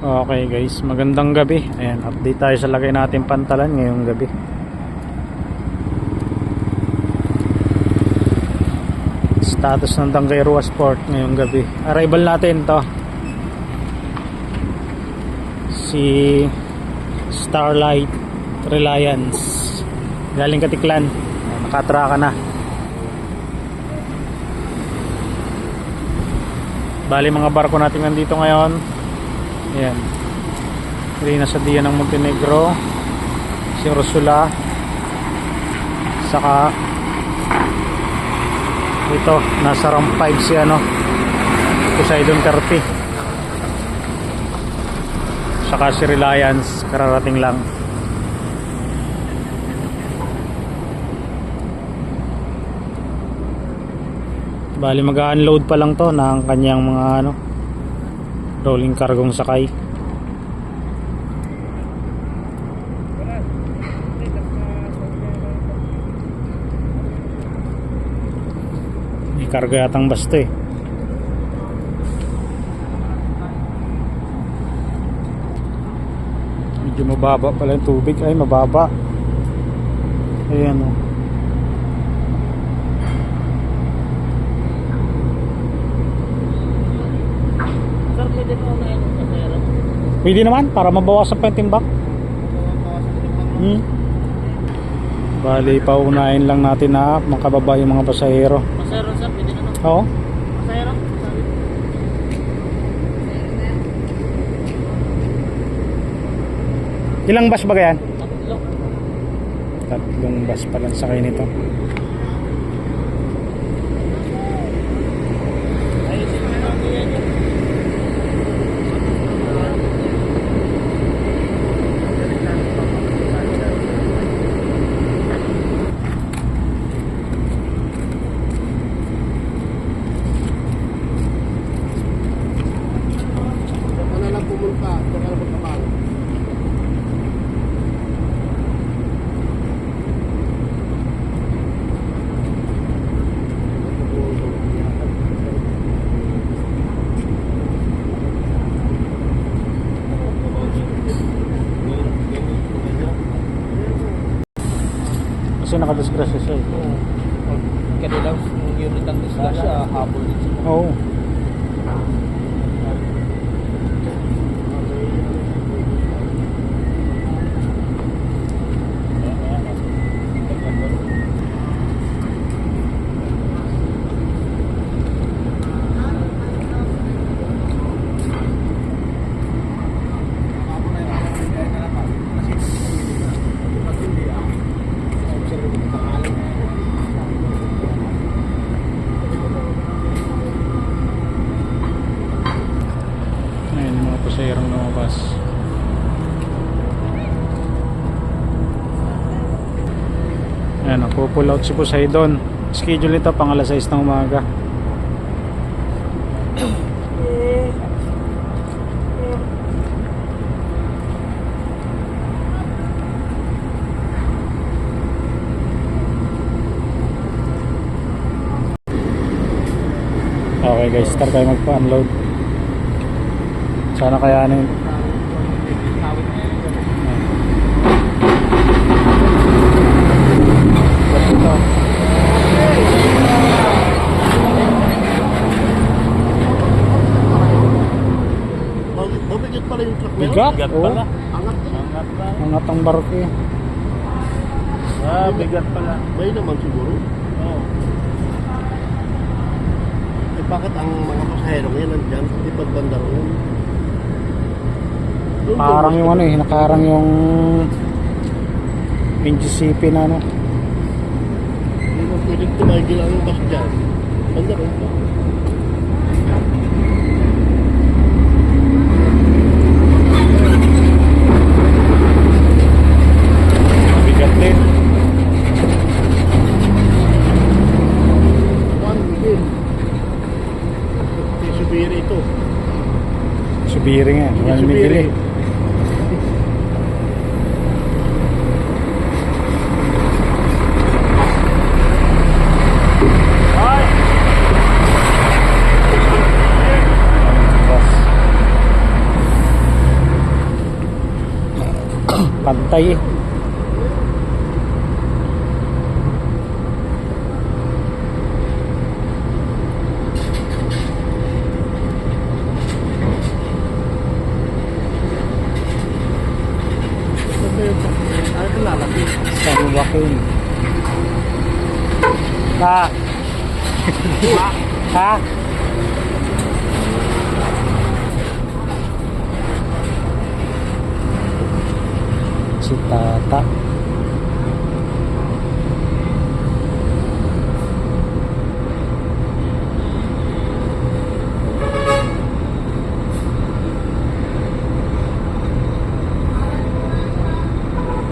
Okay guys, magandang gabi. Ayan, update tayo sa lagay natin pantalan ngayong gabi. Status ng Tangairua Sport ngayong gabi. Arrival natin to, si Starlight Reliance, galing Katiklan. Nakatraka na. Bali mga barko natin nandito ngayon. Ayan, Reyna Sadia ng Montenegro, si Ursula, saka ito nasa round 5 si Poseidon 30, saka si Reliance kararating lang. Bali mag-unload pa lang to ng kanyang mga rolling cargong sakay. May karga yatang basto eh. Medyo mababa pala yung tubig. Ay mababa. Ayan o. Pwede naman para mabawasan pa yung timbak. Bali paunahin lang natin na makababa yung mga pasahero. Pasahero sir, pwede naman. Oo. Pasahero? Ilang bus ba yan? Tatlo. Tatlong bus pala sakay nito. Kasi nakadisgrasya siya eh. Kanilang unit ang disgrasya, habol din siya. Oo. Pasahirong lumabas. Ayan, pull out si Poseidon. Schedule nito pang alas 6 ng umaga. Okay guys, start tayo magpa-unload. Sana kayanin. Mabigat pala yung truck. Bigat? Bigat Oo. pala. Angat ang barko eh. Bigat pala. May naman siguro. Oo. Eh bakit ang mga pasahero ngayon nandyan? Hindi pagbanda ron. Parang yung nakarang yung NGCP na Hindi mo pwedeng tumagil ang bus dyan. Banda ron pa. bigat din. Din. Subiri ito. Subiri nga. Walang Subiri. mibili. Pantay eh. Ano ito lalaki? San Joaquin. Ha? Ha? Si Tata.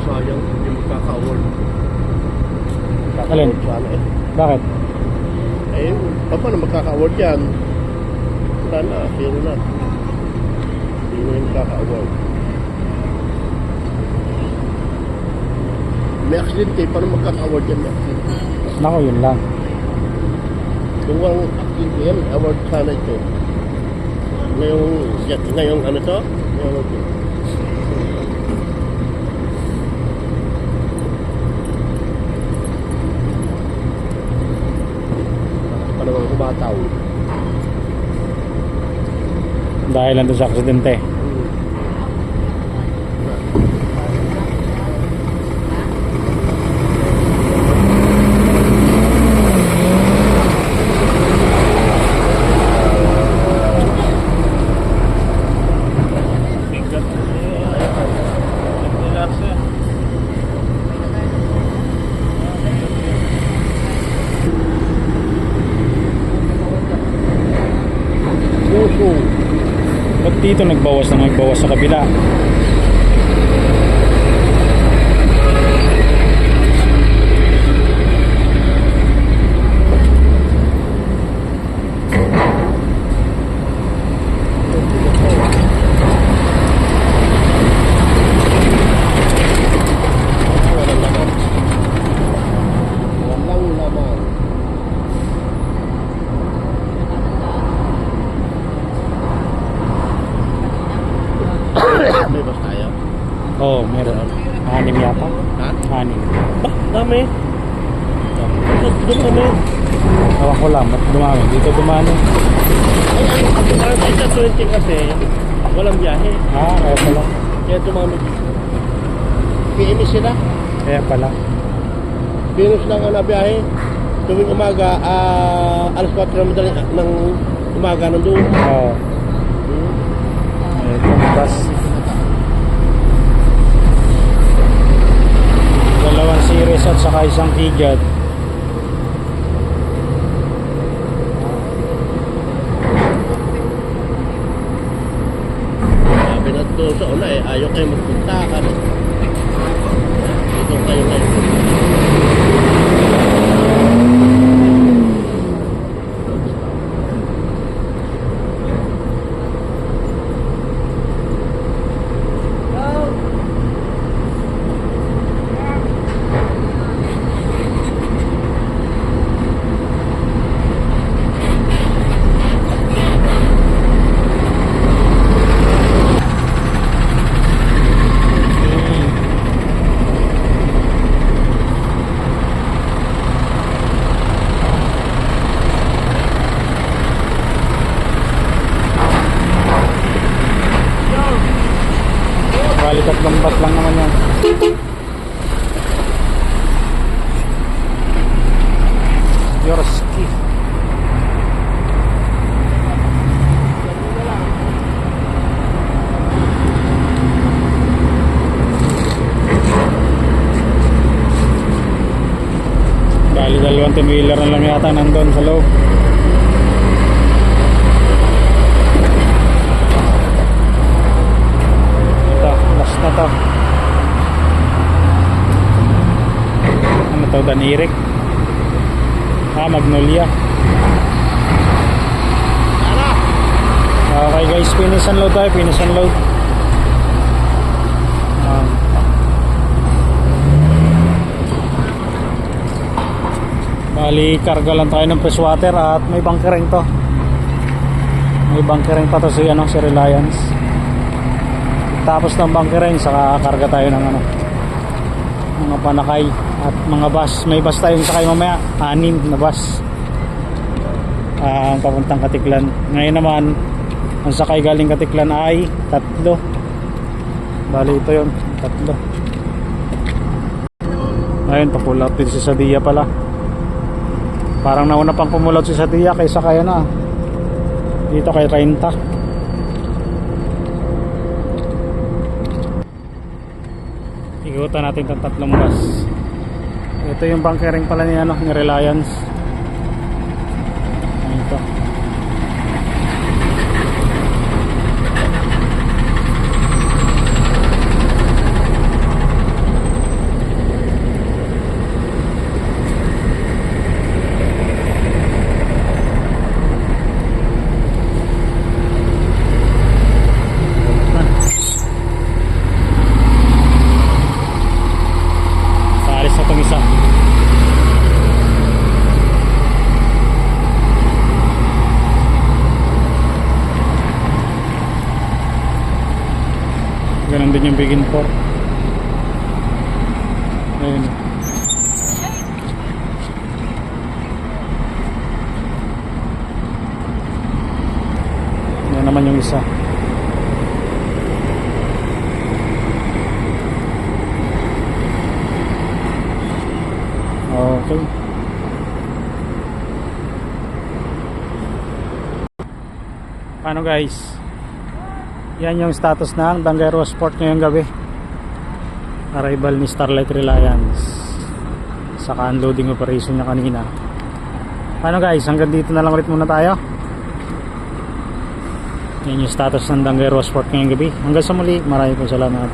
Sayang, hindi magkaka-award. Alin? Sana eh. Bakit? Eh, paano magkaka-award yan? Sana, zero na. Hindi mo yung magkaka-award. May accident eh, paano magkaka-award yan? May accident. Nako, yun lang. Kung walang accident yan, award sana ito. Ngayong ano to? Ngayong ito. Panawang kumataw. Dahil lang doon sa aksidente. Puso. Ba't dito nagbawas sa kabila? Walang laman. May bas tayo? Oo, oh, meron. 6 yata. Ha? 6. Bah, dami. Dumami. Ewan ko lang, ba't dumami? Dito dumami. Ay, parang sa 20 kasi, walang biyahe. Ah, kaya pala. Kaya dumami dito. PMS sila. Kaya pala. Pinus lang ang nabiyahe. Tuwing umaga, alas 4 ng madali ng umaga nandun. Oo. Itong bus. Dalawang series at saka isang tigat. Sabi na doon sa una eh, ayaw kayo magpunta ka. Dito kayo ngayon. Bali 3 bus lang naman yan. Yorski. Bali 2 two-wheeler na lang yata nandun sa loob. Last na to. Ano to? Danirik. Magnolia. Okay guys, finish and load tayo. Finish and load. Bali, karga lang tayo ng freshwater at may bunkering to. May bunkering pa to si Reliance. Tapos ng bunkering, saka karga tayo ng ano, mga panakay at mga bus. May bus tayong sakay mamaya, 6 na bus ang papuntang Katiklan. Ngayon naman ang sakay galing Katiklan ay 3. Bali ito yun, 3. Ayun, pa-pull out din si Sadia pala. Parang nauna pang pull out si Sadia kaysa kaya na dito kay 30. Igutan natin itong 3 bus. Ito yung bunkering pala ni, ano, ni Reliance. Ito. Alis na itong isa. Ganun din yung Begin 4. Ayun. Yan naman yung isa. Okay. Paano guys? Yan yung status ng Danguero Sport ngayong gabi. Arrival ni Starlight Reliance. Saka unloading operation niya kanina. Paano guys? Hanggang dito na lang ulit muna tayo. Yan yung status ng Danguero Sport ngayong gabi. Hanggang sa muli. Maraming salamat.